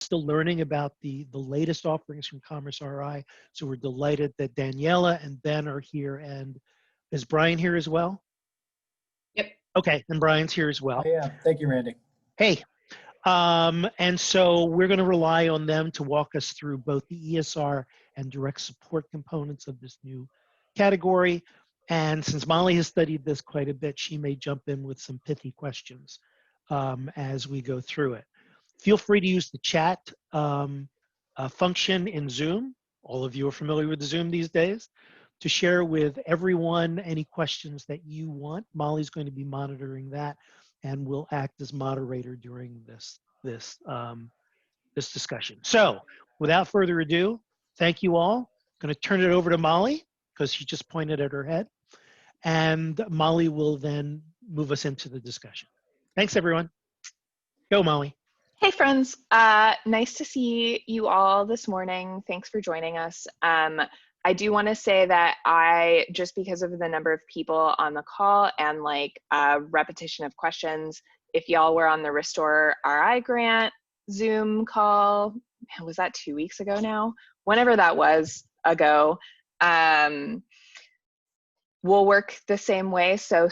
still learning about the latest offerings from Commerce RI. So we're delighted that Daniela and Ben are here. And is Brian here as well? Yep. Okay, and Brian's here as well. Yeah, thank you, Randy. Hey, and so we're going to rely on them to walk us through both the ESR and direct support components of this new category. And since Molly has studied this quite a bit, she may jump in with some pithy questions as we go through it. Feel free to use the chat function in Zoom. All of you are familiar with Zoom these days, to share with everyone any questions that you want. Molly's going to be monitoring that and will act as moderator during this discussion. So without further ado, thank you all. I'm going to turn it over to Molly because she just pointed at her head. And Molly will then move us into the discussion. Thanks, everyone. Go, Molly. Hey, friends. Nice to see you all this morning. Thanks for joining us. I do want to say that just because of the number of people on the call and like repetition of questions, if y'all were on the Restore RI grant Zoom call, was that 2 weeks ago now? Whenever that was ago, we'll work the same way. So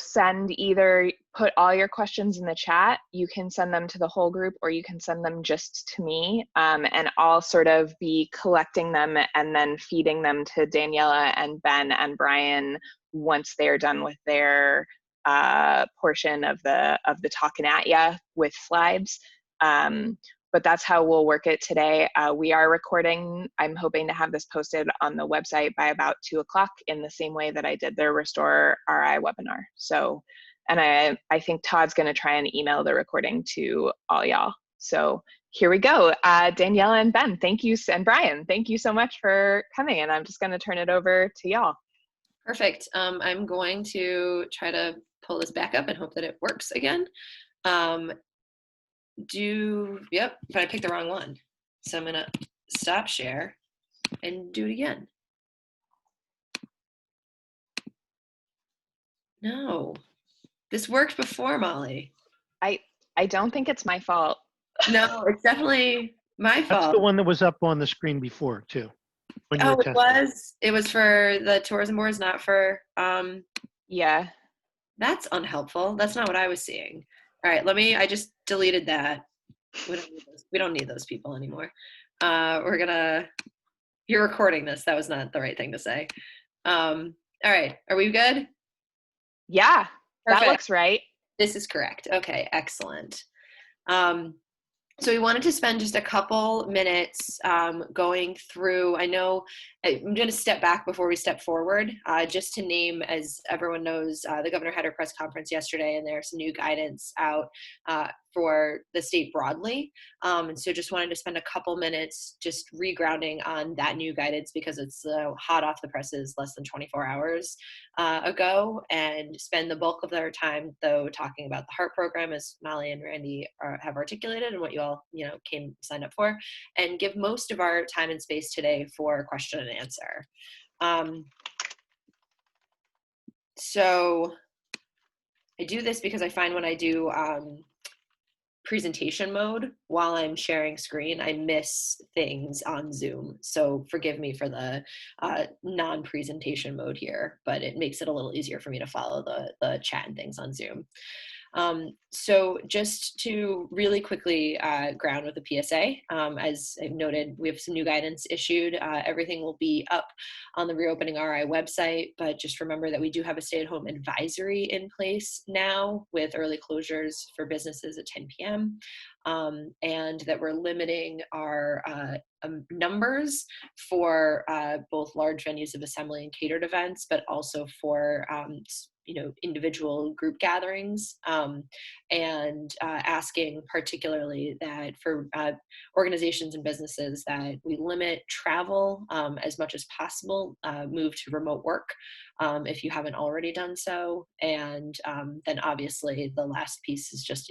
put all your questions in the chat. You can send them to the whole group or you can send them just to me. And I'll sort of be collecting them and then feeding them to Daniela and Ben and Brian once they're done with their portion of the Talkin' At Ya with slides. But that's how we'll work it today. We are recording. I'm hoping to have this posted on the website by about 2 o'clock in the same way that I did the Restore RI webinar. So, and I think Todd's gonna try and email the recording to all y'all. So here we go. Daniela and Ben, thank you, and Brian, thank you so much for coming. And I'm just gonna turn it over to y'all. Perfect. I'm going to try to pull this back up and hope that it works again. Yep, but I picked the wrong one. So I'm gonna stop share and do it again. No, this worked before, Molly. I don't think it's my fault. No, it's definitely my fault. That's the one that was up on the screen before too. Oh, it was? It was for the tourism boards, not for, yeah. That's unhelpful. That's not what I was seeing. All right, I just deleted that. We don't need those people anymore. You're recording this. That was not the right thing to say. All right, are we good? Yeah, perfect. That looks right. This is correct. Okay, excellent. So we wanted to spend just a couple minutes going through, I know I'm going to step back before we step forward, just to name, as everyone knows, the governor had her press conference yesterday and there's some new guidance out for the state broadly. And so just wanted to spend a couple minutes just regrounding on that new guidance because it's hot off the presses less than 24 hours ago, and spend the bulk of their time though talking about the HArT program, as Molly and Randy have articulated, and what you all signed up for, and give most of our time and space today for question and answer. So I do this because I find when I do presentation mode while I'm sharing screen, I miss things on Zoom. So forgive me for the non-presentation mode here, but it makes it a little easier for me to follow the chat and things on Zoom. So just to really quickly ground with the PSA, as I've noted, we have some new guidance issued. Everything will be up on the Reopening RI website, but just remember that we do have a stay-at-home advisory in place now with early closures for businesses at 10 p.m. And that we're limiting our numbers for both large venues of assembly and catered events, but also for individual group gatherings, and asking particularly that for organizations and businesses that we limit travel as much as possible, move to remote work if you haven't already done so. And then obviously the last piece is just,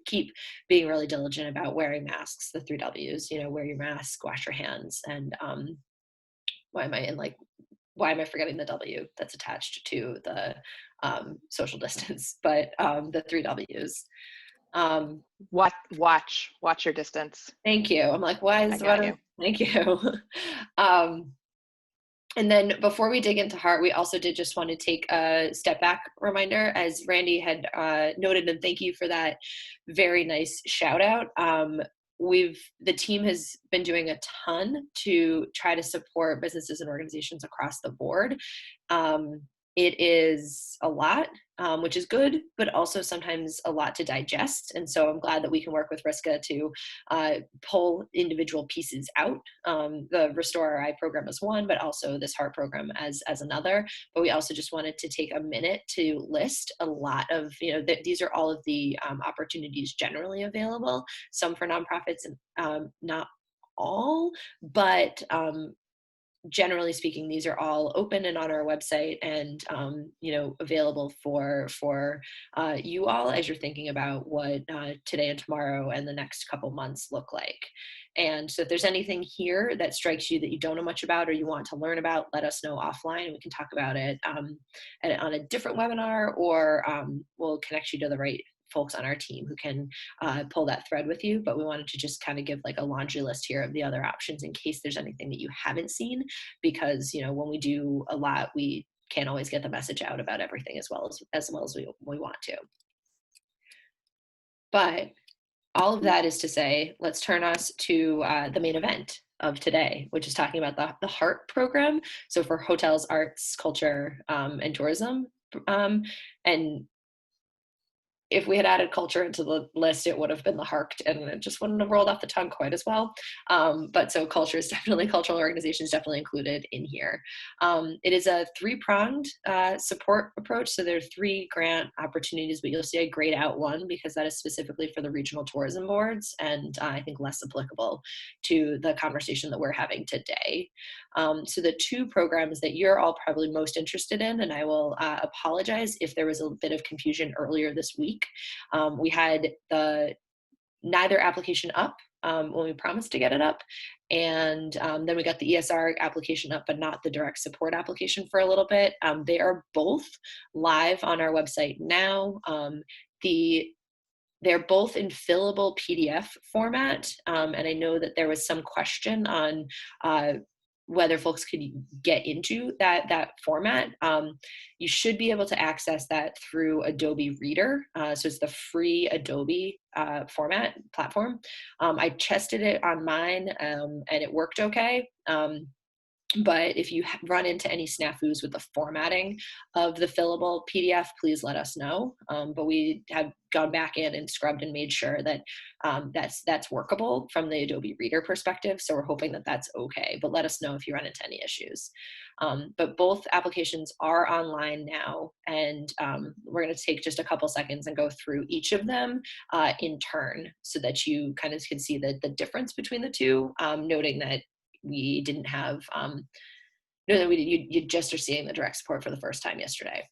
keep being really diligent about wearing masks, the 3 Ws, wear your mask, wash your hands, and why am I forgetting the W that's attached to the social distance, but the 3 Ws. Watch your distance. Thank you. I'm like, why I is got you. thank you. And then before we dig into HArT, we also did just want to take a step back reminder, as Randy had noted, and thank you for that very nice shout out. The team has been doing a ton to try to support businesses and organizations across the board. It is a lot, which is good, but also sometimes a lot to digest. And so I'm glad that we can work with Riska to pull individual pieces out. The Restore RI program is one, but also this HArT program as another. But we also just wanted to take a minute to list a lot of, these are all of the opportunities generally available, some for nonprofits and not all, but generally speaking, these are all open and on our website and available for you all as you're thinking about what today and tomorrow and the next couple months look like. And so if there's anything here that strikes you that you don't know much about or you want to learn about, let us know offline and we can talk about it on a different webinar, or we'll connect you to the right folks on our team who can pull that thread with you. But we wanted to just kind of give like a laundry list here of the other options in case there's anything that you haven't seen, because when we do a lot, we can't always get the message out about everything as well as we want to. But all of that is to say, let's turn us to the main event of today, which is talking about the HArT program. So for hotels, arts, culture, and tourism. And if we had added culture into the list, it would have been the HArT, and it just wouldn't have rolled off the tongue quite as well. But so culture is definitely, cultural organizations definitely included in here. It is a three-pronged support approach. So there are 3 grant opportunities, but you'll see I grayed out one because that is specifically for the regional tourism boards, and I think less applicable to the conversation that we're having today. So the 2 programs that you're all probably most interested in, and I will apologize if there was a bit of confusion earlier this week. We had the neither application up when we promised to get it up, and then we got the ESR application up, but not the direct support application for a little bit. They are both live on our website now. They're both in fillable PDF format, and I know that there was some question on whether folks could get into that format. You should be able to access that through Adobe Reader. So it's the free Adobe format platform. I tested it on mine and it worked okay. But if you run into any snafus with the formatting of the fillable PDF, please let us know. But we have gone back in and scrubbed and made sure that that's workable from the Adobe Reader perspective. So we're hoping that that's okay. But let us know if you run into any issues. But both applications are online now, and we're going to take just a couple seconds and go through each of them in turn so that you kind of can see the difference between the two, noting that we didn't have, you just are seeing the direct support for the first time yesterday.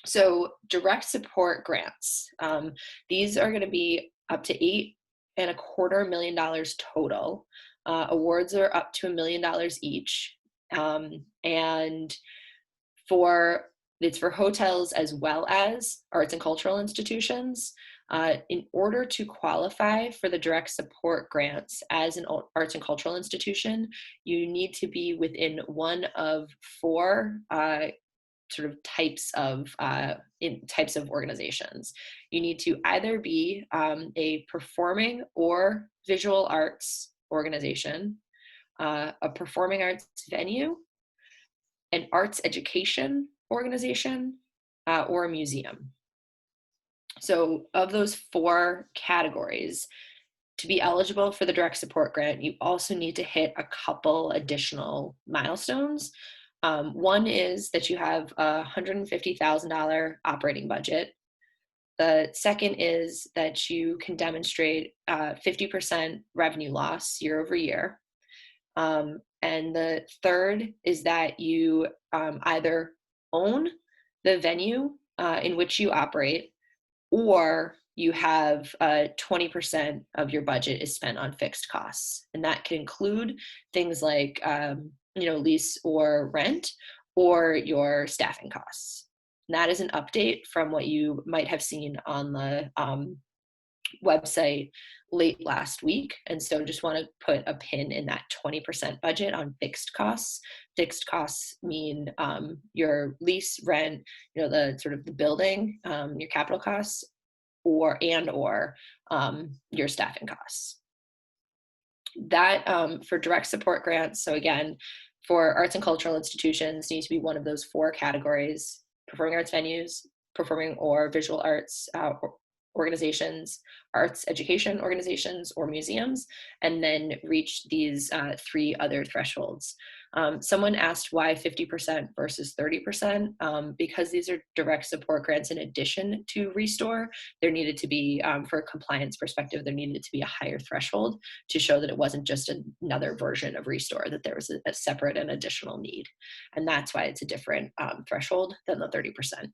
So direct support grants, these are going to be up to $8.25 million total. Awards are up to $1 million each. And it's for hotels as well as arts and cultural institutions. In order to qualify for the direct support grants as an arts and cultural institution, you need to be within one of 4 sort of types of organizations. You need to either be a performing or visual arts organization, a performing arts venue, an arts education organization, or a museum. So of those 4 categories, to be eligible for the direct support grant, you also need to hit a couple additional milestones. One is that you have a $150,000 operating budget. The second is that you can demonstrate 50% revenue loss year over year. And the third is that you either own the venue in which you operate, or you have 20% of your budget is spent on fixed costs. And that can include things like lease or rent, or your staffing costs. And that is an update from what you might have seen on the website late last week. And so just want to put a pin in that 20% budget on fixed costs. Fixed costs mean your lease, rent, the sort of the building, your capital costs, or your staffing costs. That for direct support grants, so again, for arts and cultural institutions, needs to be one of those 4 categories: performing arts venues, performing or visual arts organizations, arts education organizations, or museums, and then reach these 3 other thresholds. Someone asked why 50% versus 30%. Because these are direct support grants in addition to Restore, there needed to be, for a compliance perspective, there needed to be a higher threshold to show that it wasn't just another version of Restore, that there was a separate and additional need. And that's why it's a different threshold than the 30%.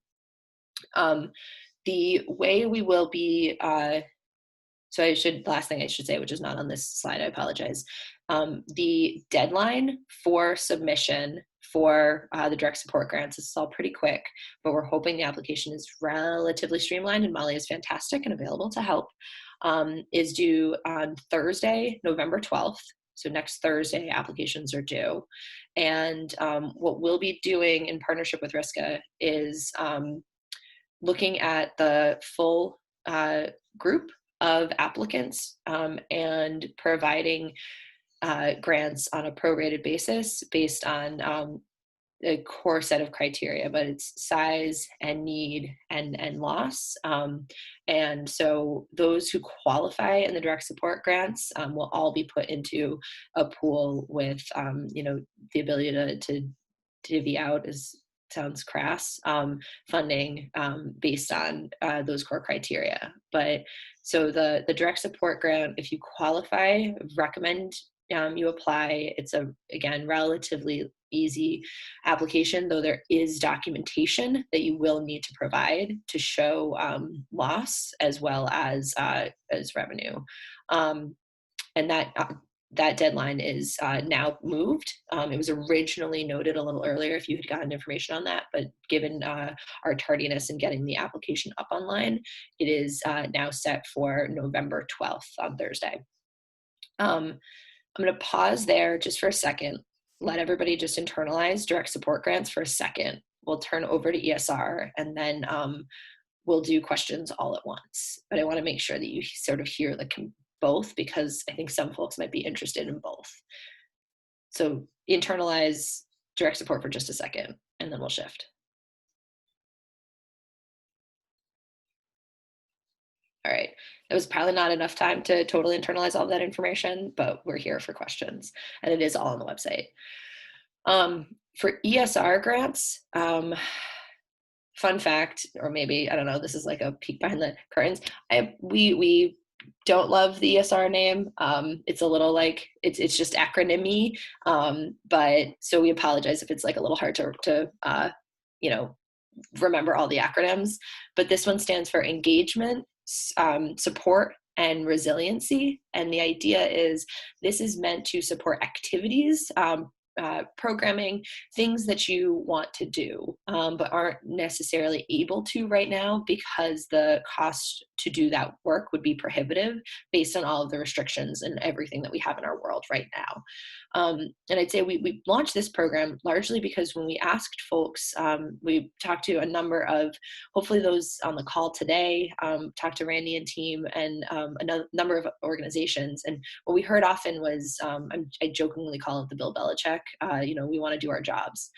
The way we will be, last thing I should say, which is not on this slide, I apologize. The deadline for submission for the direct support grants is all pretty quick, but we're hoping the application is relatively streamlined, and Molly is fantastic and available to help, is due on Thursday, November 12th. So next Thursday, applications are due. And what we'll be doing in partnership with RISCA is looking at the full group of applicants and providing grants on a prorated basis based on a core set of criteria, but it's size and need and loss. And so those who qualify in the direct support grants will all be put into a pool with, the ability to divvy out sounds crass, funding based on those core criteria. But so the direct support grant, if you qualify, recommend you apply. It's again, relatively easy application, though there is documentation that you will need to provide to show loss as well as revenue. And that deadline is now moved. It was originally noted a little earlier if you had gotten information on that, but given our tardiness in getting the application up online, it is now set for November 12th on Thursday. I'm going to pause there just for a second, let everybody just internalize direct support grants for a second. We'll turn over to ESR, and then we'll do questions all at once. But I want to make sure that you sort of hear both, because I think some folks might be interested in both. So internalize direct support for just a second, and then we'll shift. All right, it was probably not enough time to totally internalize all of that information, but we're here for questions, and it is all on the website. For ESR grants, fun fact, or maybe, I don't know, this is like a peek behind the curtains. We don't love the ESR name. It's a little like, it's just acronym-y, but so we apologize if it's like a little hard to remember all the acronyms, but this one stands for engagement, support, and resiliency. And the idea is this is meant to support activities, programming, things that you want to do, but aren't necessarily able to right now because the cost to do that work would be prohibitive based on all of the restrictions and everything that we have in our world right now. And I'd say we launched this program largely because when we asked folks, we talked to a number of, hopefully those on the call today, talked to Randy and team, and a number of organizations. And what we heard often was, I jokingly call it the Bill Belichick, we want to do our jobs.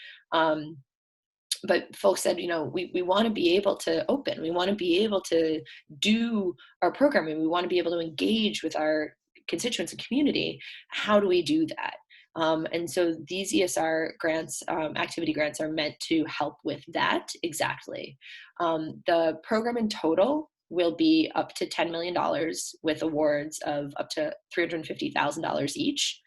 But folks said, we want to be able to open, we want to be able to do our programming, we want to be able to engage with our constituents and community. How do we do that? And so these ESR grants, activity grants, are meant to help with that exactly. The program in total will be up to $10 million with awards of up to $350,000 each.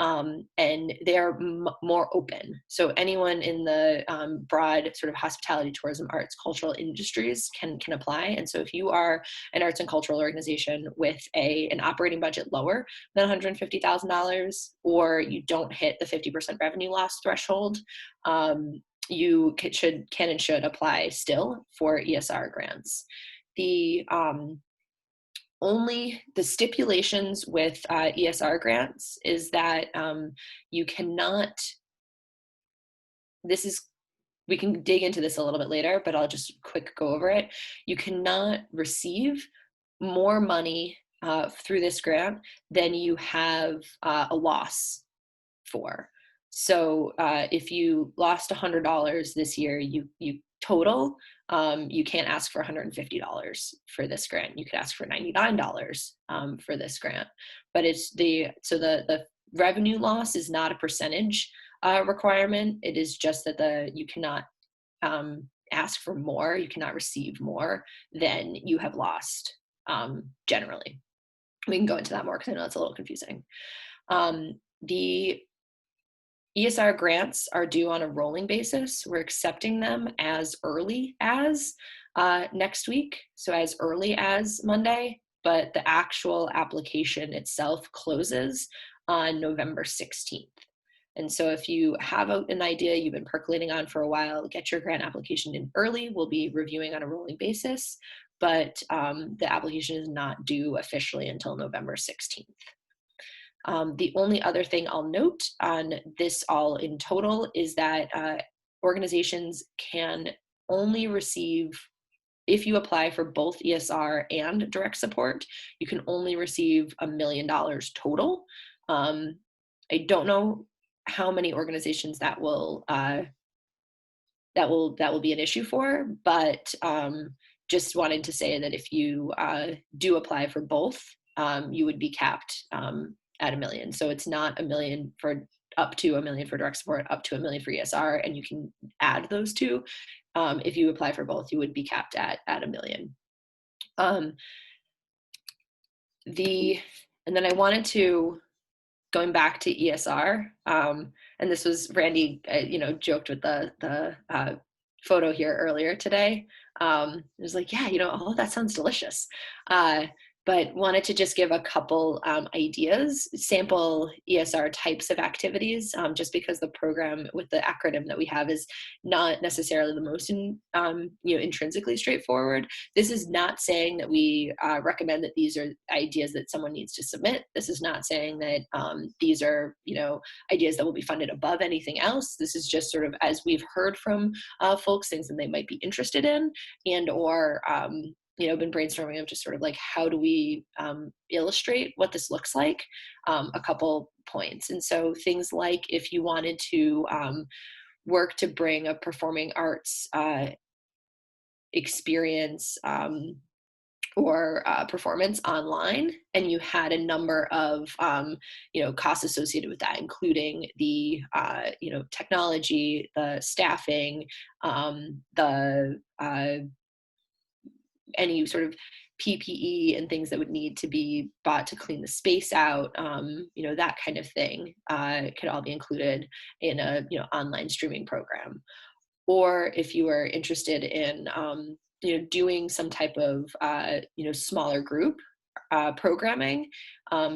And they are more open. So anyone in the broad sort of hospitality, tourism, arts, cultural industries can apply. And so if you are an arts and cultural organization with an operating budget lower than $150,000, or you don't hit the 50% revenue loss threshold, you can and should apply still for ESR grants. The only the stipulations with ESR grants is that you cannot, we can dig into this a little bit later, but I'll just quick go over it. You cannot receive more money through this grant than you have a loss for. So if you lost $100 this year, you total, you can't ask for $150 for this grant. You could ask for $99 for this grant. But it's the revenue loss is not a percentage requirement. It is just that you cannot ask for more, you cannot receive more than you have lost generally. We can go into that more because I know it's a little confusing. The ESR grants are due on a rolling basis. We're accepting them as early as next week, so as early as Monday, but the actual application itself closes on November 16th. And so if you have an idea you've been percolating on for a while, get your grant application in early. We'll be reviewing on a rolling basis, but the application is not due officially until November 16th. The only other thing I'll note on this all in total is that organizations can only receive, if you apply for both ESR and direct support, you can only receive $1 million total. I don't know how many organizations that will be an issue for, but just wanted to say that if you do apply for both, you would be capped at $1 million. So it's not $1 million for up to $1 million for direct support, up to $1 million for ESR, and you can add those two. If you apply for both, you would be capped at $1 million. And then I wanted to, going back to ESR, and this was Randy, joked with the photo here earlier today. It was like, yeah, all of that sounds delicious. But wanted to just give a couple ideas, sample ESR types of activities, just because the program with the acronym that we have is not necessarily the most intrinsically straightforward. This is not saying that we recommend that these are ideas that someone needs to submit. This is not saying that these are ideas that will be funded above anything else. This is just sort of, as we've heard from folks, things that they might be interested in, and or been brainstorming of just sort of like, how do we illustrate what this looks like, a couple points. And so things like, if you wanted to work to bring a performing arts experience or performance online, and you had a number of costs associated with that, including the technology, the staffing, any sort of PPE and things that would need to be bought to clean the space out, that kind of thing could all be included in a online streaming program. Or if you are interested in doing some type of smaller group programming,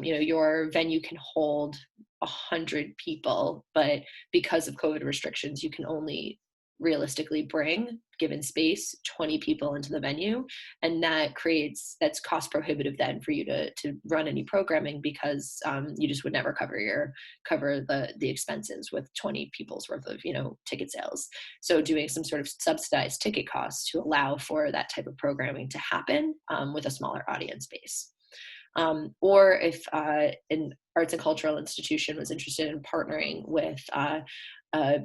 your venue can hold 100 people, but because of COVID restrictions, you can only realistically bring, given space, 20 people into the venue, and that's cost prohibitive then for you to run any programming, because you just would never cover the expenses with 20 people's worth of ticket sales. So doing some sort of subsidized ticket costs to allow for that type of programming to happen with a smaller audience base. Or if an arts and cultural institution was interested in partnering with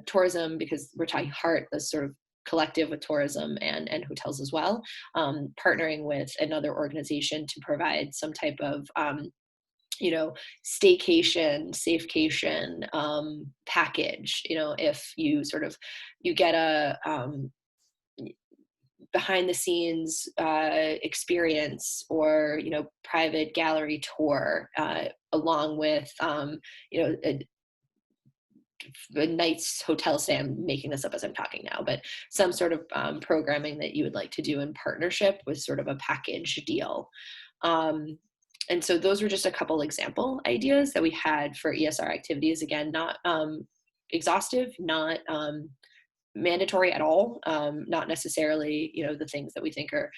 tourism, because we're talking HArT, the sort of collective with tourism and hotels as well, partnering with another organization to provide some type of staycation, safecation package. If you get a behind the scenes experience, or private gallery tour, along with a night's hotel stay. I'm making this up as I'm talking now, but some sort of programming that you would like to do in partnership with sort of a package deal. And so those were just a couple example ideas that we had for ESR activities. Again, not exhaustive, not mandatory at all, not necessarily, the things that we think are,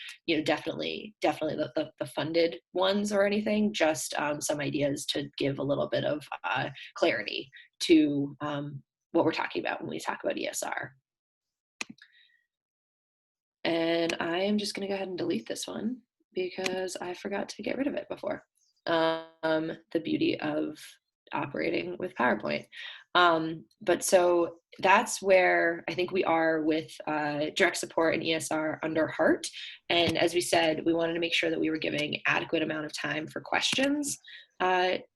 definitely the funded ones or anything, just some ideas to give a little bit of clarity to what we're talking about when we talk about ESR. And I am just going to go ahead and delete this one because I forgot to get rid of it before. The beauty of operating with PowerPoint. But so that's where I think we are with direct support and ESR under HArT. And as we said, we wanted to make sure that we were giving adequate amount of time for questions.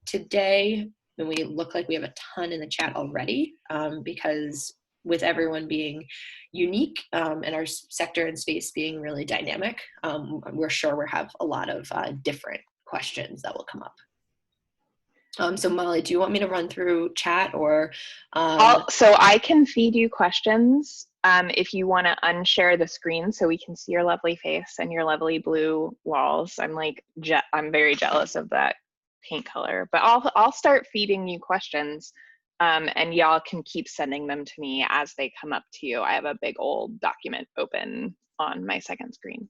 Today, and we look like we have a ton in the chat already, because with everyone being unique and our sector and space being really dynamic, we're sure we'll have a lot of different questions that will come up. So Molly, do you want me to run through chat or? So I can feed you questions if you want to unshare the screen so we can see your lovely face and your lovely blue walls. I'm very jealous of that paint color, but I'll start feeding you questions. And y'all can keep sending them to me as they come up to you. I have a big old document open on my second screen.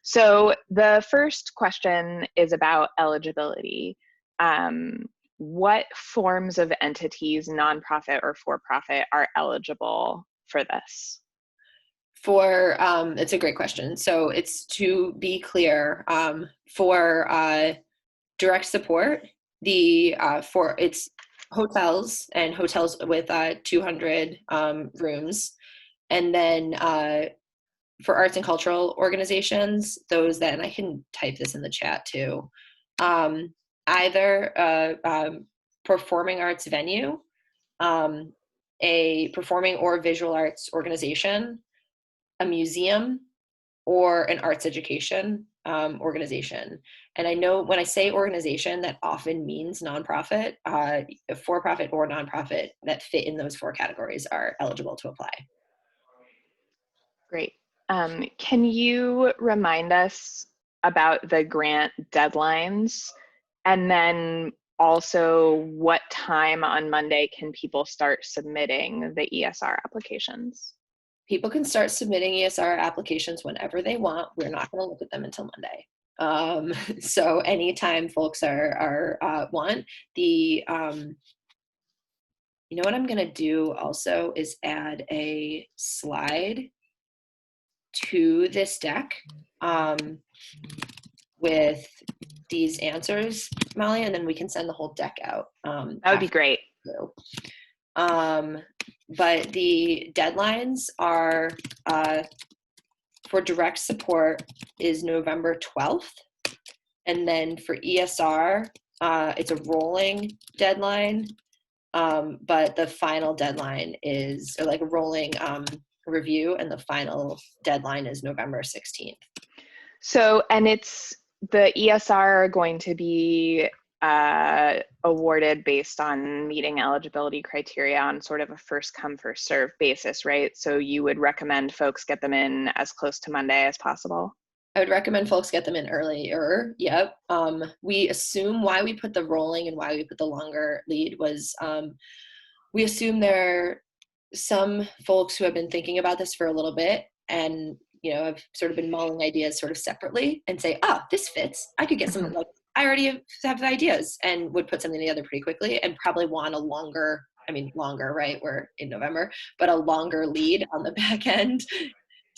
So the first question is about eligibility. What forms of entities, nonprofit or for-profit, are eligible for this? It's a great question. So it's to be clear, for direct support, it's hotels and hotels with 200 rooms, and then for arts and cultural organizations, those that, and I can type this in the chat too, either performing arts venue, a performing or visual arts organization, a museum, or an arts education organization. And I know when I say organization, that often means nonprofit, for-profit or nonprofit that fit in those 4 categories are eligible to apply. Great. Can you remind us about the grant deadlines? And then also, what time on Monday can people start submitting the ESR applications? People can start submitting ESR applications whenever they want. We're not going to look at them until Monday. So anytime folks want the, you know what I'm going to do also is add a slide to this deck with these answers, Molly, and then we can send the whole deck out. That would be great. But the deadlines are for direct support is November 12th. And then for ESR, it's a rolling deadline. But the final deadline is, or like a rolling review, and the final deadline is November 16th. So, and it's the ESR are going to be awarded based on meeting eligibility criteria on sort of a first come, first serve basis, right? So you would recommend folks get them in as close to Monday as possible? I would recommend folks get them in earlier. Yep. We assume why we put the rolling and why we put the longer lead was we assume there are some folks who have been thinking about this for a little bit and I've sort of been mulling ideas sort of separately and say, this fits. I could get some, like, I already have the ideas, and would put something together pretty quickly and probably want a longer, right? We're in November, but a longer lead on the back end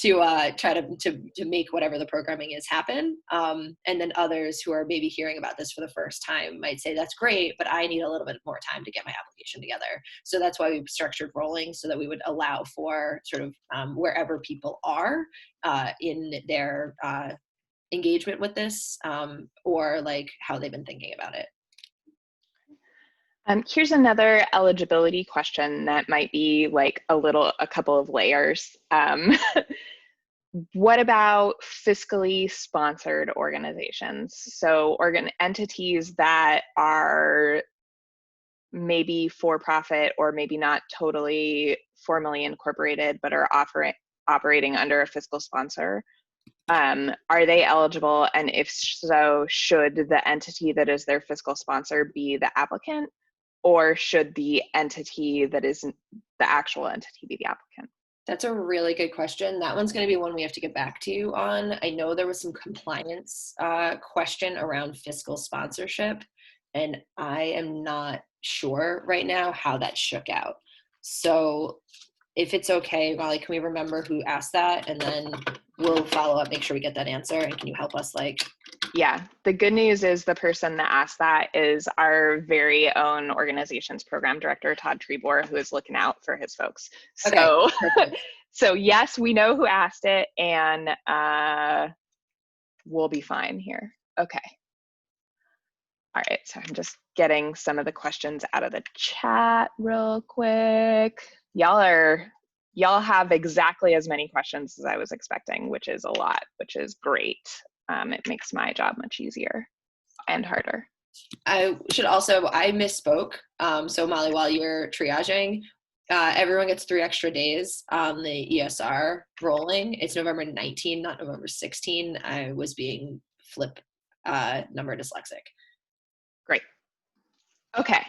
to try to make whatever the programming is happen. And then others who are maybe hearing about this for the first time might say, that's great, but I need a little bit more time to get my application together. So that's why we've structured rolling, so that we would allow for sort of wherever people are in their engagement with this, or like how they've been thinking about it. Here's another eligibility question that might be like a couple of layers. What about fiscally sponsored organizations? So entities that are maybe for-profit or maybe not totally formally incorporated, but are operating under a fiscal sponsor. Are they eligible? And if so, should the entity that is their fiscal sponsor be the applicant? Or should the entity that is the actual entity be the applicant? That's a really good question. That one's going to be one we have to get back to you on. I know there was some compliance question around fiscal sponsorship, and I am not sure right now how that shook out. So if it's okay, Molly, can we remember who asked that? And then we'll follow up, make sure we get that answer. And can you help us Yeah, the good news is the person that asked that is our very own organizations program director, Todd Trebor, who is looking out for his folks. So, okay, so yes, we know who asked it, and we'll be fine here. Okay. All right, so I'm just getting some of the questions out of the chat real quick. Y'all have exactly as many questions as I was expecting, which is a lot, which is great. It makes my job much easier and harder. I misspoke. So Molly, while you were triaging, everyone gets 3 extra days on the ESR rolling. It's November 19, not November 16. I was being number dyslexic. Great. Okay.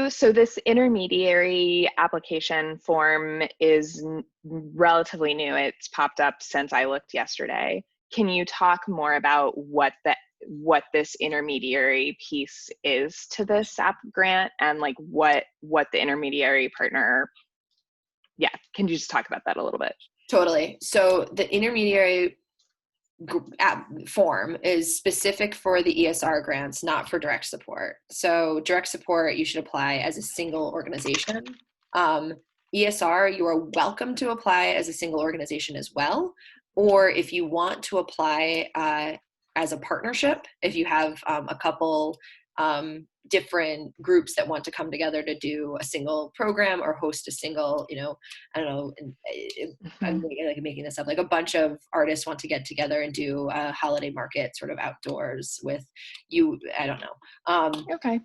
So this intermediary application form is relatively new. It's popped up since I looked yesterday. Can you talk more about what this intermediary piece is to this app grant, and like what the intermediary partner, can you just talk about that a little bit? Totally. So the intermediary form is specific for the ESR grants, not for direct support. So direct support, you should apply as a single organization. ESR, you are welcome to apply as a single organization as well. Or if you want to apply as a partnership, if you have a couple different groups that want to come together to do a single program or host a single, I don't know, I'm making this up, like a bunch of artists want to get together and do a holiday market sort of outdoors with you, I don't know. Okay.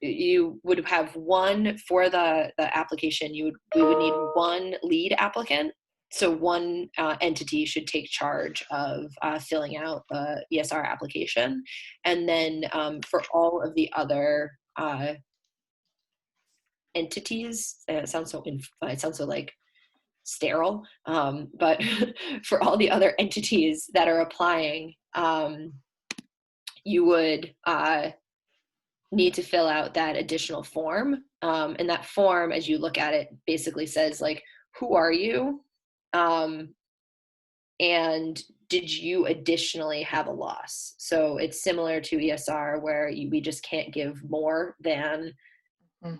You would have one for the application. We would need one lead applicant. So one entity should take charge of filling out the ESR application. And then for all of the other entities, it sounds so like sterile, but for all the other entities that are applying, you would need to fill out that additional form. And that form, as you look at it, basically says like, who are you? And did you additionally have a loss? So it's similar to ESR where we just can't give more than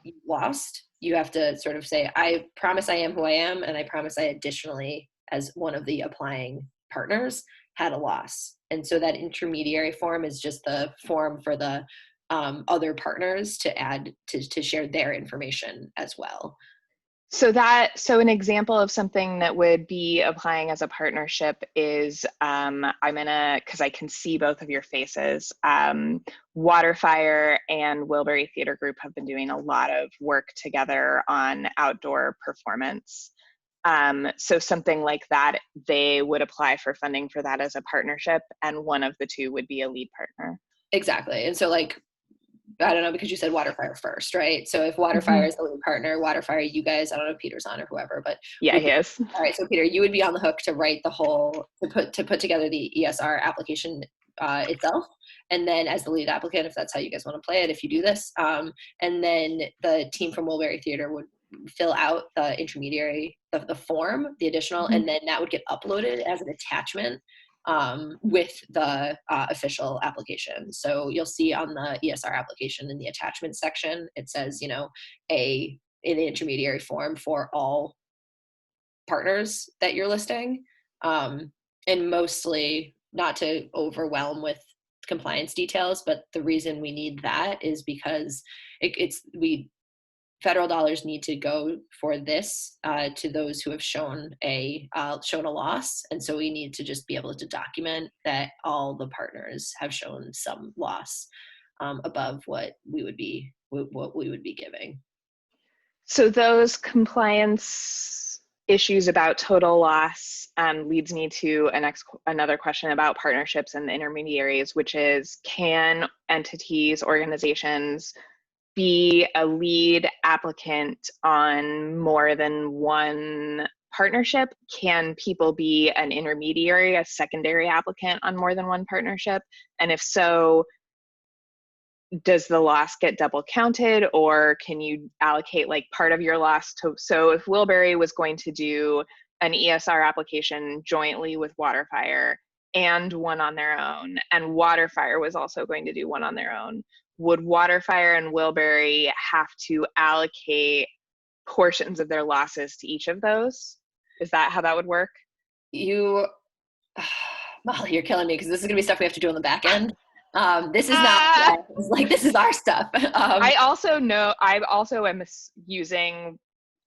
you lost. You have to sort of say, I promise I am who I am, and I promise I additionally, as one of the applying partners, had a loss. And so that intermediary form is just the form for the other partners to add to share their information as well. So an example of something that would be applying as a partnership is, because I can see both of your faces, Waterfire and Wilbury Theater Group have been doing a lot of work together on outdoor performance. So something like that, they would apply for funding for that as a partnership, and one of the two would be a lead partner. Exactly. And so like, I don't know, because you said Waterfire first, right? So if Waterfire is the lead partner, Waterfire, you guys, I don't know if Peter's on or whoever, but yeah, he is. All right, so Peter, you would be on the hook to write to put together the ESR application itself, and then as the lead applicant, if that's how you guys want to play it, if you do this, and then the team from Wilbury Theater would fill out the intermediary, the form, the additional, and then that would get uploaded as an attachment with the official application. So you'll see on the ESR application in the attachment section, it says, in the intermediary form for all partners that you're listing. And mostly, not to overwhelm with compliance details, but the reason we need that is because federal dollars need to go for this to those who have shown a loss, and so we need to just be able to document that all the partners have shown some loss above what we would be giving. So those compliance issues about total loss leads me to another question about partnerships and the intermediaries, which is, can entities, organizations be a lead applicant on more than one partnership? Can people be an intermediary, a secondary applicant on more than one partnership? And if so, does the loss get double counted, or can you allocate like part of your loss to, so if Wilbury was going to do an ESR application jointly with Waterfire and one on their own, and Waterfire was also going to do one on their own, would Waterfire and Wilbury have to allocate portions of their losses to each of those? Is that how that would work? You, Molly, you're killing me, because this is gonna be stuff we have to do on the back end. This is not like, this is our stuff. I also know, I also am using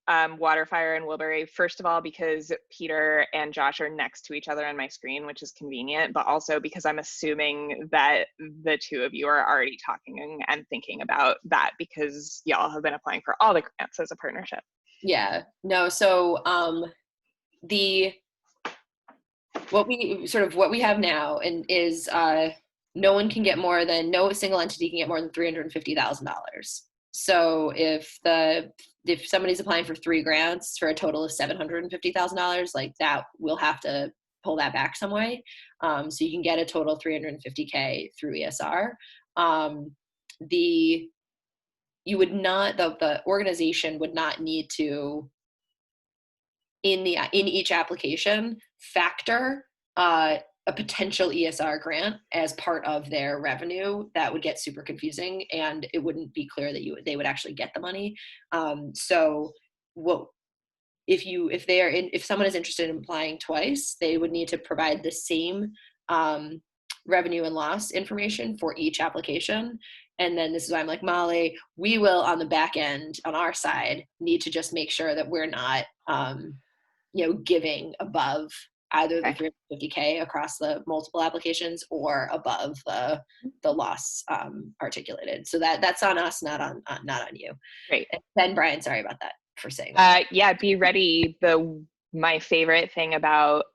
Waterfire and Wilbury, first of all, because Peter and Josh are next to each other on my screen, which is convenient, but also because I'm assuming that the two of you are already talking and thinking about that, because y'all have been applying for all the grants as a partnership. Yeah, no, so what we have now and is no single entity can get more than $350,000. So if somebody's applying for 3 grants for a total of $750,000, like that, we'll have to pull that back some way. So you can get a total $350K through ESR. The organization would not need to, in each application, factor a potential ESR grant as part of their revenue. That would get super confusing, and it wouldn't be clear that they would actually get the money. So if someone is interested in applying twice, they would need to provide the same revenue and loss information for each application. And then this is why I'm like, Molly, we will, on the back end, on our side, need to just make sure that we're not giving above either the 350K across the multiple applications or above the loss articulated. So that's on us, not on you. Great. And then Brian, sorry about that for saying that. Yeah, be ready. My favorite thing about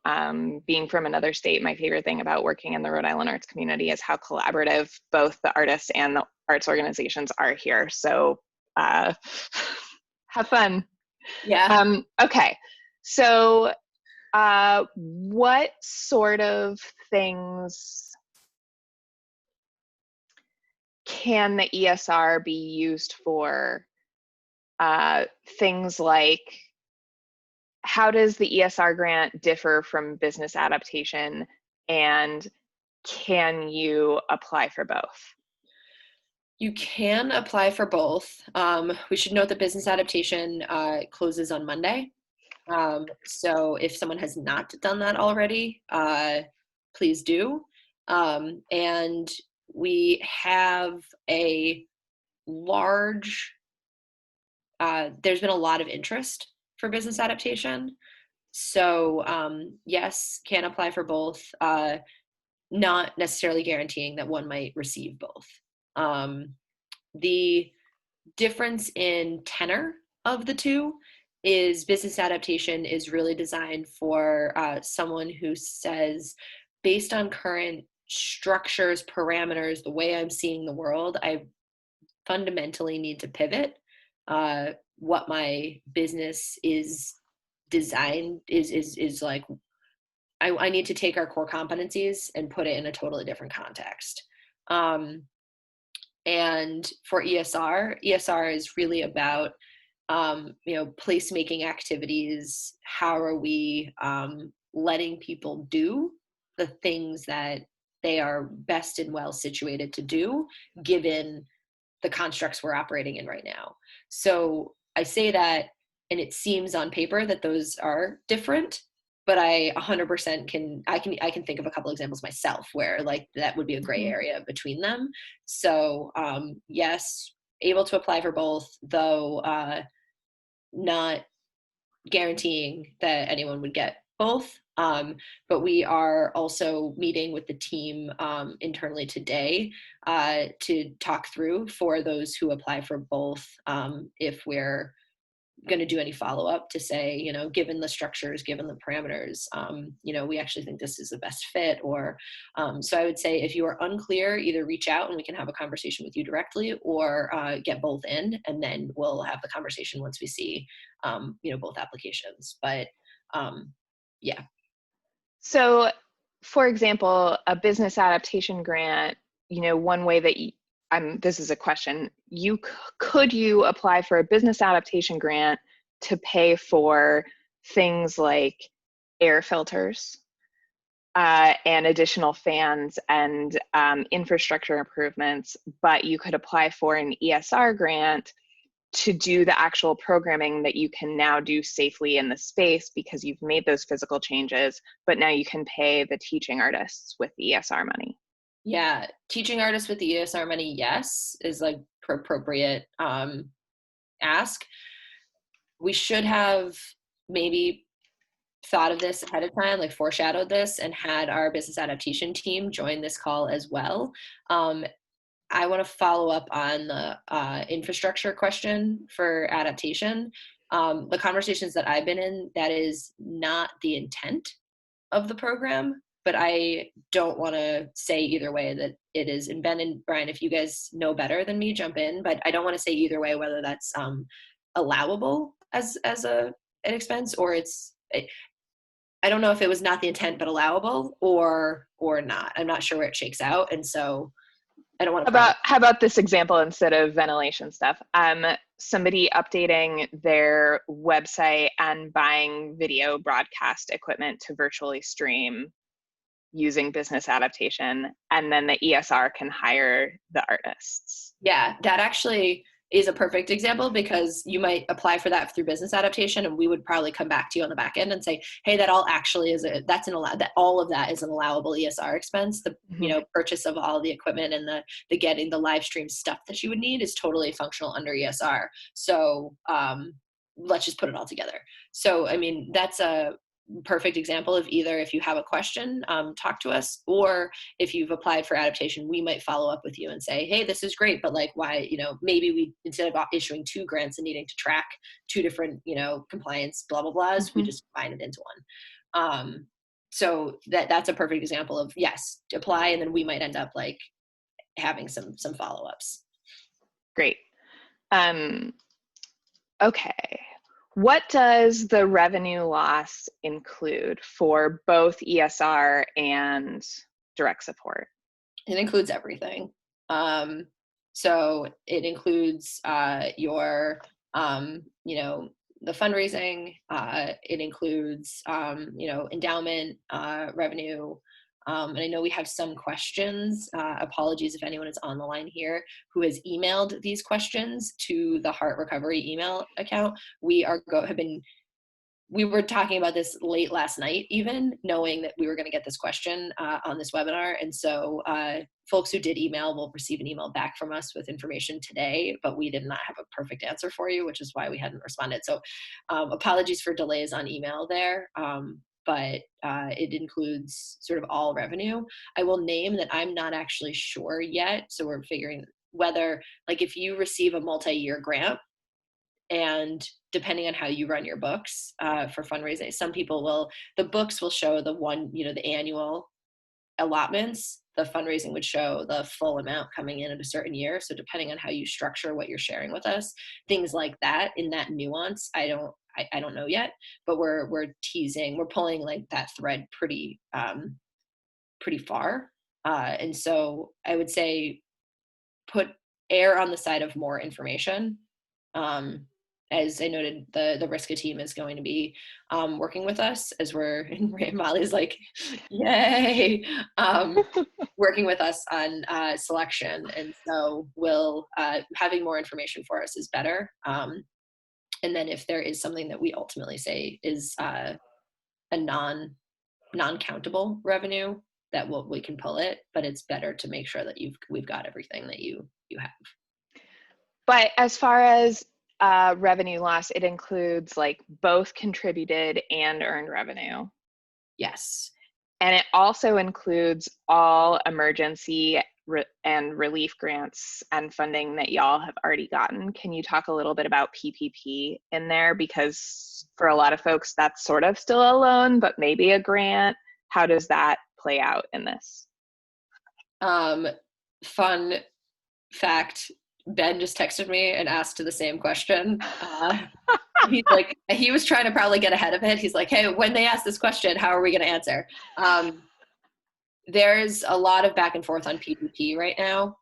being from another state, my favorite thing about working in the Rhode Island arts community is how collaborative both the artists and the arts organizations are here. So have fun. Yeah. Okay. So what sort of things can the ESR be used for? Things like, how does the ESR grant differ from business adaptation, and can you apply for both? You can apply for both. We should note that business adaptation closes on Monday. So if someone has not done that already, please do. And we have a large, there's been a lot of interest for business adaptation. So yes, can apply for both, not necessarily guaranteeing that one might receive both. The difference in tenor of the two is business adaptation is really designed for someone who says, based on current structures, parameters, the way I'm seeing the world, I fundamentally need to pivot. What my business is designed is like, I need to take our core competencies and put it in a totally different context. And for ESR is really about placemaking activities. How are we letting people do the things that they are best and well situated to do, given the constructs we're operating in right now? So I say that, and it seems on paper that those are different, but I 100% can think of a couple examples myself where like that would be a gray area between them. So yes, able to apply for both, though not guaranteeing that anyone would get both. But we are also meeting with the team internally today to talk through, for those who apply for both, if we're going to do any follow-up to say, you know, given the structures, given the parameters, you know, we actually think this is the best fit. Or so I would say if you are unclear, either reach out and we can have a conversation with you directly, or get both in, and then we'll have the conversation once we see, you know, both applications. But yeah. So, for example, a business adaptation grant, you know, one way that this is a question, could you apply for a business adaptation grant to pay for things like air filters and additional fans and infrastructure improvements, but you could apply for an ESR grant to do the actual programming that you can now do safely in the space because you've made those physical changes, but now you can pay the teaching artists with the ESR money? Yeah, teaching artists with the ESR money, yes, is like appropriate ask. We should have maybe thought of this ahead of time, like foreshadowed this, and had our business adaptation team join this call as well. I want to follow up on the infrastructure question for adaptation. The conversations that I've been in, that is not the intent of the program, but I don't want to say either way that it is. And Ben and Brian, if you guys know better than me, jump in, but I don't want to say either way whether that's allowable as an expense, or it's, I don't know if it was not the intent but allowable or not. I'm not sure where it shakes out, and so I don't want to. How about this example instead of ventilation stuff? Somebody updating their website and buying video broadcast equipment to virtually stream using business adaptation, and then the ESR can hire the artists. Yeah, that actually is a perfect example, because you might apply for that through business adaptation, and we would probably come back to you on the back end and say, hey, that all actually is that all of that is an allowable ESR expense. The you know, purchase of all the equipment and the getting the live stream stuff that you would need is totally functional under ESR. So let's just put it all together. So I mean, that's a perfect example of either, if you have a question, talk to us, or if you've applied for adaptation, we might follow up with you and say, hey, this is great, but like, why, you know, maybe we, instead of issuing 2 grants and needing to track 2 different, you know, compliance blah blah blahs, we just combine it into one. So that's a perfect example of, yes, apply, and then we might end up like having some follow-ups. Great. Okay. What does the revenue loss include for both ESR and direct support? It includes everything. So it includes your, you know, the fundraising. It includes, you know, endowment revenue. And I know we have some questions. Apologies if anyone is on the line here who has emailed these questions to the HArT Recovery email account. We were talking about this late last night, even knowing that we were going to get this question on this webinar. And so folks who did email will receive an email back from us with information today, but we did not have a perfect answer for you, which is why we hadn't responded. So apologies for delays on email there. But it includes sort of all revenue. I will name that I'm not actually sure yet. So we're figuring whether, like, if you receive a multi-year grant, and depending on how you run your books for fundraising, some people the books will show the annual allotments. The fundraising would show the full amount coming in at a certain year. So depending on how you structure what you're sharing with us, things like that, in that nuance, I don't know yet, but we're pulling like that thread pretty far. And so I would say err on the side of more information. As I noted, the RISCA team is going to be working with us as and Molly's like, yay, working with us on selection. And so having more information for us is better. And then if there is something that we ultimately say is a non-countable revenue, that we can pull it, but it's better to make sure that we've got everything that you have. But as far as revenue loss, it includes like both contributed and earned revenue. Yes. And it also includes all emergency and relief grants and funding that y'all have already gotten. Can you talk a little bit about PPP in there? Because for a lot of folks, that's sort of still a loan, but maybe a grant. How does that play out in this? Fun fact, Ben just texted me and asked the same question. He's like, he was trying to probably get ahead of it. He's like, hey, when they ask this question, how are we going to answer? There's a lot of back and forth on PPP right now,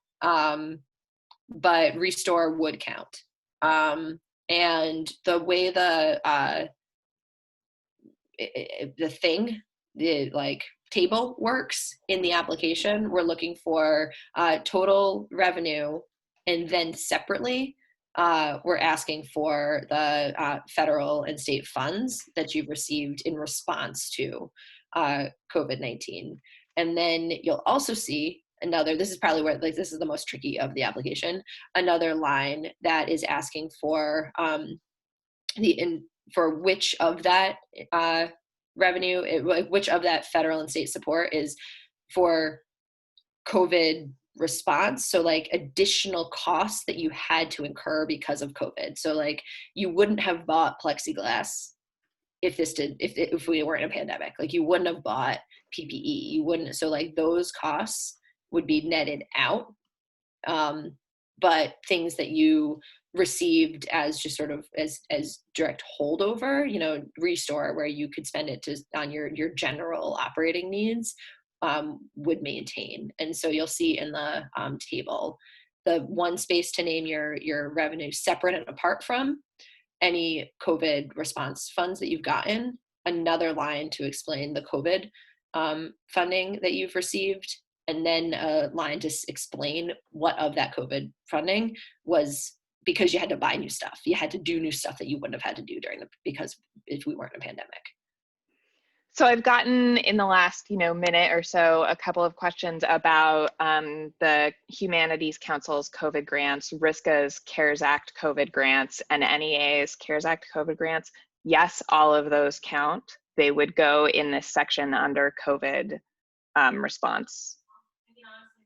but Restore would count. And the way the table works in the application, we're looking for total revenue, and then separately, we're asking for the federal and state funds that you've received in response to COVID-19. And then you'll also see another, this is probably where, like, this is the most tricky of the application, another line that is asking for for which of that revenue, which of that federal and state support is for COVID response. So like additional costs that you had to incur because of COVID. So like you wouldn't have bought plexiglass if we weren't in a pandemic. Like you wouldn't have bought PPE. You wouldn't. So like those costs would be netted out. But things that you received as just sort of as direct holdover, you know, Restore, where you could spend it on your general operating needs, would maintain. And so you'll see in the table the one space to name your revenue separate and apart from any COVID response funds that you've gotten, another line to explain the COVID funding that you've received, and then a line to explain what of that COVID funding was because you had to buy new stuff. You had to do new stuff that you wouldn't have had to do because if we weren't in a pandemic. So I've gotten in the last, minute or so, a couple of questions about the Humanities Council's COVID grants, RISCA's CARES Act COVID grants, and NEA's CARES Act COVID grants. Yes, all of those count. They would go in this section under COVID response.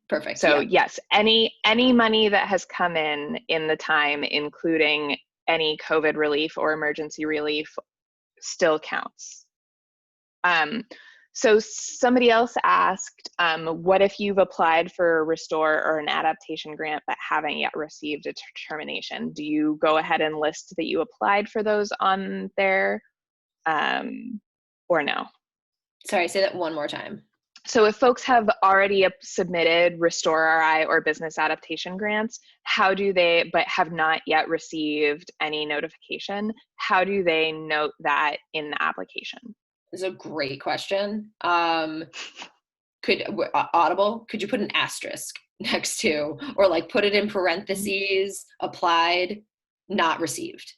Perfect. So yeah. Yes, any money that has come in the time, including any COVID relief or emergency relief, still counts. So somebody else asked, what if you've applied for a Restore or an Adaptation grant but haven't yet received a determination? Do you go ahead and list that you applied for those on there, or no? Sorry, say that one more time. So if folks have already submitted Restore RI or business adaptation grants, but have not yet received any notification, how do they note that in the application? This is a great question. Could you put an asterisk next to, or like put it in parentheses, applied, not received,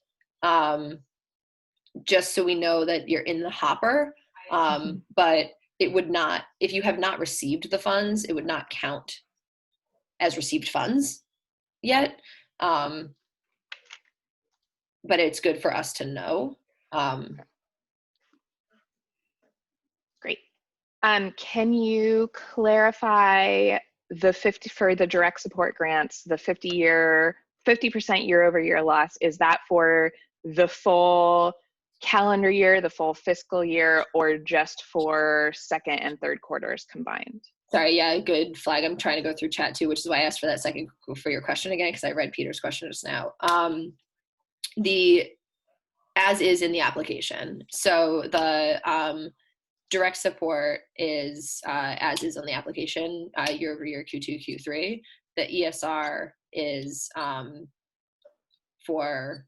just so we know that you're in the hopper. But it would not, if you have not received the funds, it would not count as received funds yet. But it's good for us to know. Great. Can you clarify for the direct support grants, the 50% year-over-year loss, is that for the full calendar year, the full fiscal year, or just for second and third quarters combined? Sorry, yeah, good flag. I'm trying to go through chat too, which is why I asked for that second for your question again, because I read Peter's question just now. The as is in the application. So the direct support is as is on the application, year over year, Q2, Q3. The ESR is for,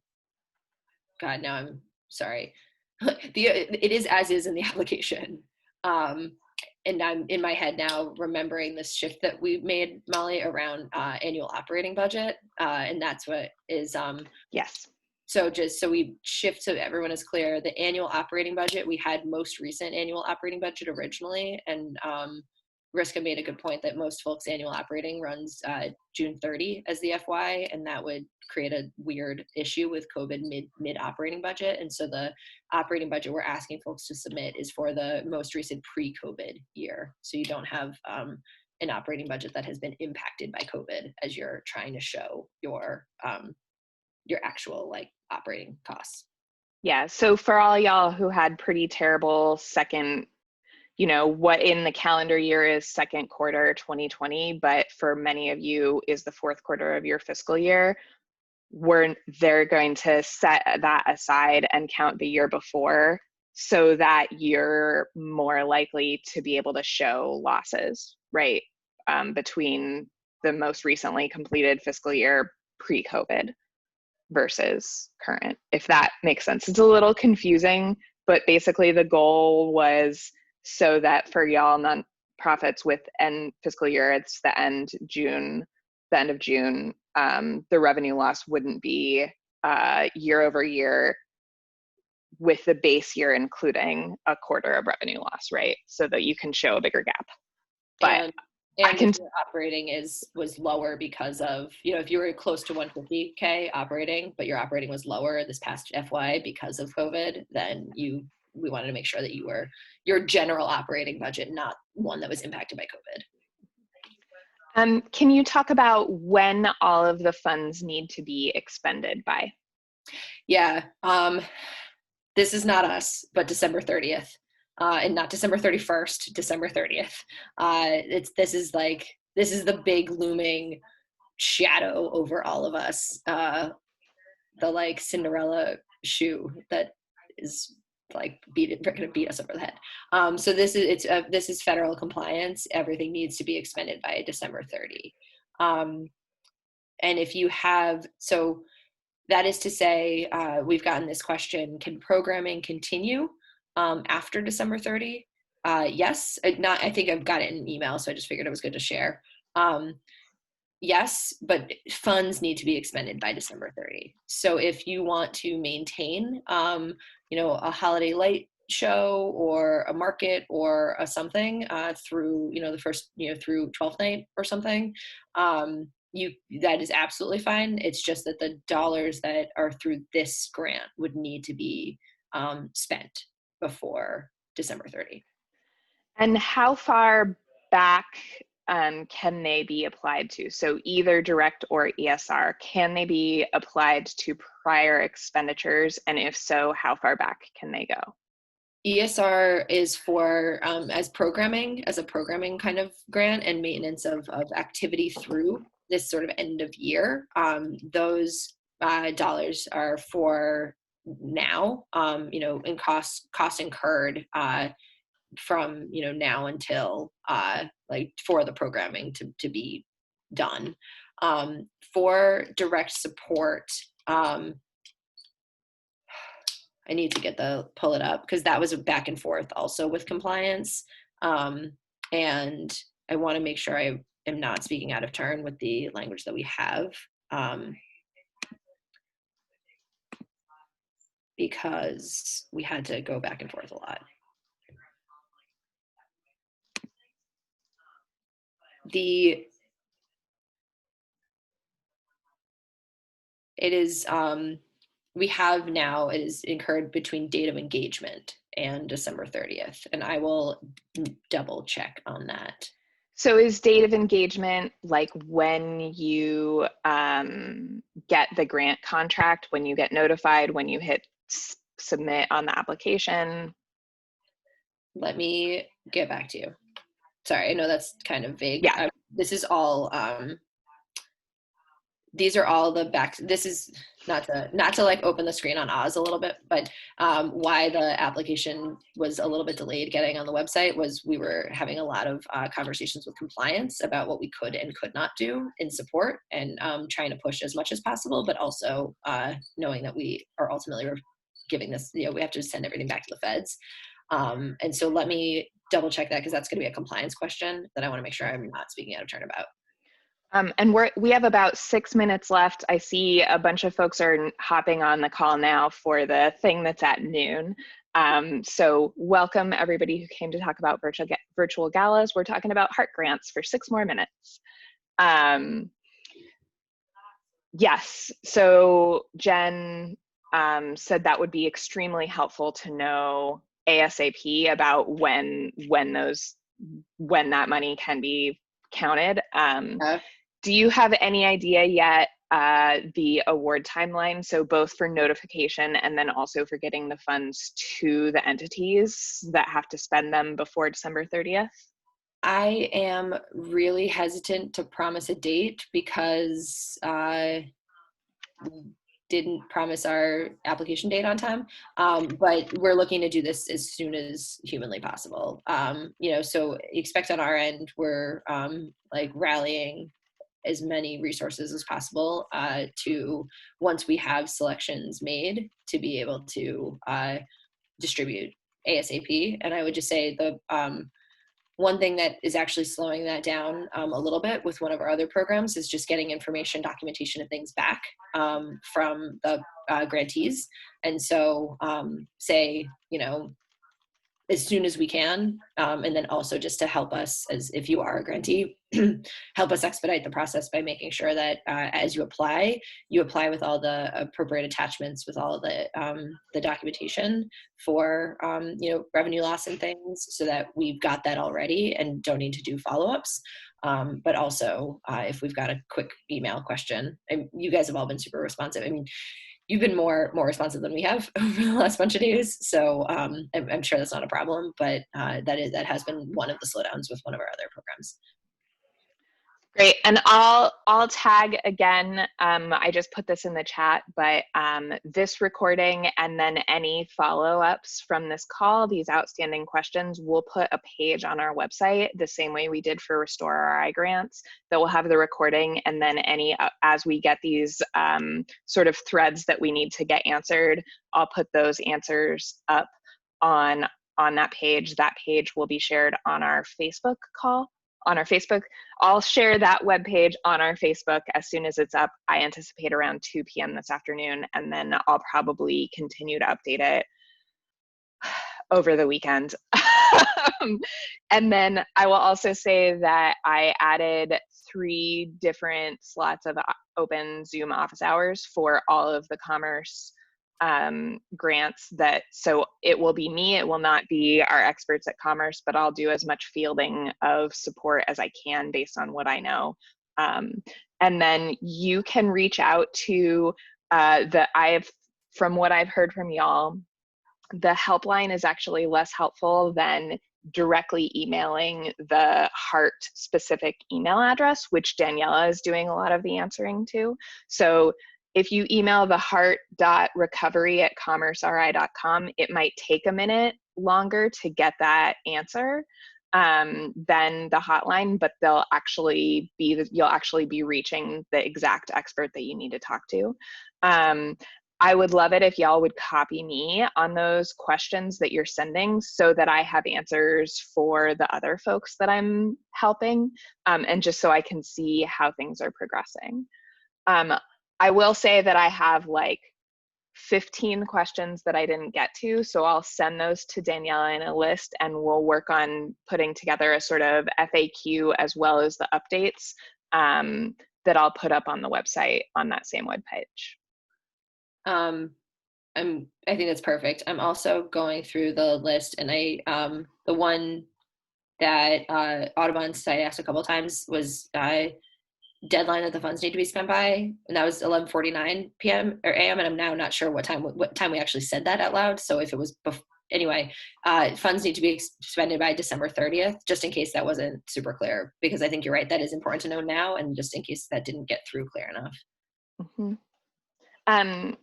God, now I'm sorry. It is as is in the application. And I'm in my head now remembering this shift that we made, Molly, around annual operating budget. And that's what is, yes. So just so we shift so everyone is clear, the annual operating budget, we had most recent annual operating budget originally. And Riska made a good point that most folks' annual operating runs June 30 as the FY, and that would create a weird issue with COVID mid operating budget. And so the operating budget we're asking folks to submit is for the most recent pre-COVID year. So you don't have an operating budget that has been impacted by COVID as you're trying to show your actual like operating costs. Yeah, so for all y'all who had pretty terrible second, what in the calendar year is second quarter 2020, but for many of you is the fourth quarter of your fiscal year, they're going to set that aside and count the year before so that you're more likely to be able to show losses, right? Between the most recently completed fiscal year pre-COVID versus current, if that makes sense. It's a little confusing, but basically the goal was so that for y'all nonprofits with end fiscal year, it's the end of June, the revenue loss wouldn't be year over year with the base year including a quarter of revenue loss, right? So that you can show a bigger gap. But and if your operating was lower because of, if you were close to 150K operating, but your operating was lower this past FY because of COVID, then we wanted to make sure that your general operating budget, not one that was impacted by COVID. Can you talk about when all of the funds need to be expended by? Yeah, this is not us, but December 30th. And not December 31st, December 30th. This is the big looming shadow over all of us. The like Cinderella shoe that is like gonna beat us over the head. So this is federal compliance. Everything needs to be expended by December 30. And if you have, so that is to say, we've gotten this question: can programming continue after December 30? Yes, I think I've got it in an email, so I just figured it was good to share. Yes, but funds need to be expended by December 30. So if you want to maintain, a holiday light show or a market or a something through, the first, through 12th night or something, that is absolutely fine. It's just that the dollars that are through this grant would need to be spent before December 30. And how far back can they be applied to? So either direct or ESR, can they be applied to prior expenditures? And if so, how far back can they go? ESR is for as a programming kind of grant and maintenance of activity through this sort of end of year. Those dollars are for now, and costs incurred from now until like for the programming to be done. For direct support, I need to pull it up because that was a back and forth also with compliance, and I want to make sure I am not speaking out of turn with the language that we have, because we had to go back and forth a lot. We have now, it is incurred between date of engagement and December 30th, and I will double check on that. So is date of engagement like when you get the grant contract, when you get notified, when you hit submit on the application? Let me get back to you. Sorry, I know that's kind of vague. Yeah. This is all, these are all the back. This is not to like open the screen on Oz a little bit, but why the application was a little bit delayed getting on the website was we were having a lot of conversations with compliance about what we could and could not do in support, and trying to push as much as possible, but also knowing that we are ultimately giving this, we have to send everything back to the feds. And so let me double check that, because that's going to be a compliance question that I want to make sure I'm not speaking out of turn about. And we have about 6 minutes left. I see a bunch of folks are hopping on the call now for the thing that's at noon. So welcome everybody who came to talk about virtual galas. We're talking about HArT grants for 6 more minutes. Yes, so Jen said that would be extremely helpful to know ASAP about when that money can be counted. Uh, Do you have any idea yet the award timeline? So both for notification and then also for getting the funds to the entities that have to spend them before December 30th? I am really hesitant to promise a date because we didn't promise our application date on time, but we're looking to do this as soon as humanly possible. So expect on our end, we're like rallying as many resources as possible to, once we have selections made, to be able to distribute ASAP. And I would just say the one thing that is actually slowing that down a little bit with one of our other programs is just getting information, documentation, and things back from the grantees. And so say, as soon as we can, and then also just to help us, as if you are a grantee, help us expedite the process by making sure that as you apply with all the appropriate attachments, with all the documentation for revenue loss and things, so that we've got that already and don't need to do follow-ups. But also, if we've got a quick email question, and you guys have all been super responsive. I mean, you've been more responsive than we have over the last bunch of days. So I'm sure that's not a problem, but that has been one of the slowdowns with one of our other programs. Great, and I'll tag again. I just put this in the chat, but this recording and then any follow-ups from this call, these outstanding questions, we'll put a page on our website the same way we did for Restore RI grants, that will have the recording, and then any as we get these sort of threads that we need to get answered, I'll put those answers up on that page. That page will be shared on our Facebook call. On our Facebook, I'll share that webpage on our Facebook as soon as it's up. I anticipate around 2 p.m. this afternoon, and then I'll probably continue to update it over the weekend. And then I will also say that I added 3 different slots of open Zoom office hours for all of the commerce grants, that so it will be me, it will not be our experts at Commerce, but I'll do as much fielding of support as I can based on what I know. And then you can reach out to from what I've heard from y'all, the helpline is actually less helpful than directly emailing the HArT specific email address, which Daniela is doing a lot of the answering to. So if you email the hart.recovery@commerceri.com, it might take a minute longer to get that answer than the hotline, but you'll actually be reaching the exact expert that you need to talk to. I would love it if y'all would copy me on those questions that you're sending, so that I have answers for the other folks that I'm helping, and just so I can see how things are progressing. I will say that I have like 15 questions that I didn't get to, so I'll send those to Daniela in a list, and we'll work on putting together a sort of FAQ as well as the updates that I'll put up on the website on that same webpage. I think that's perfect. I'm also going through the list, and the one that Audubon site asked a couple of times was deadline that the funds need to be spent by, and that was 11:49 p.m. or a.m. and I'm now not sure what time we actually said that out loud. So if it was anyway, funds need to be expended by December 30th, just in case that wasn't super clear, because I think you're right, that is important to know now, and just in case that didn't get through clear enough. Mm-hmm. And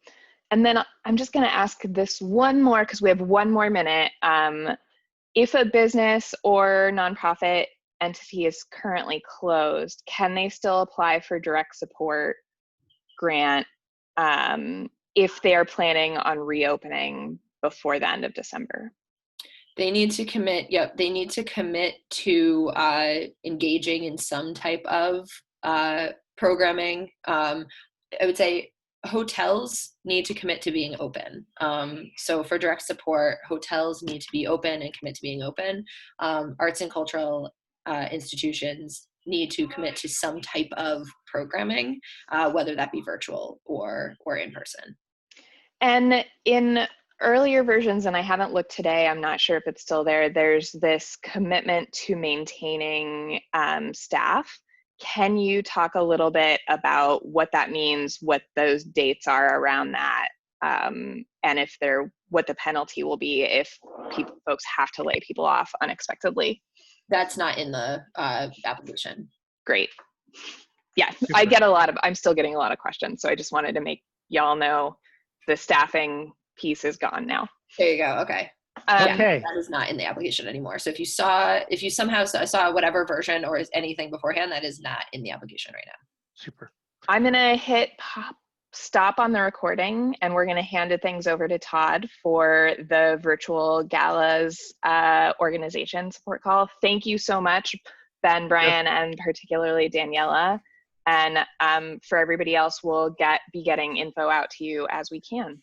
then I'm just going to ask this one more, because we have one more minute. If a business or nonprofit entity is currently closed, can they still apply for direct support grant if they are planning on reopening before the end of December? They need to commit. Yep, they need to commit to engaging in some type of programming. I would say hotels need to commit to being open. So for direct support, hotels need to be open and commit to being open. Arts and cultural institutions need to commit to some type of programming, whether that be virtual or in person. And in earlier versions, and I haven't looked today, I'm not sure if it's still there, there's this commitment to maintaining staff. Can you talk a little bit about what that means, what those dates are around that, and if what the penalty will be if folks have to lay people off unexpectedly? That's not in the application. Great. Yeah, Super. I'm still getting a lot of questions, so I just wanted to make y'all know the staffing piece is gone now. There you go. Okay. Okay. That is not in the application anymore. So if you somehow saw whatever version or is anything beforehand, that is not in the application right now. Super. I'm gonna hit stop on the recording, and we're gonna hand things over to Todd for the virtual galas organization support call. Thank you so much, Ben, Brian, and particularly Daniela. And for everybody else, we'll be getting info out to you as we can.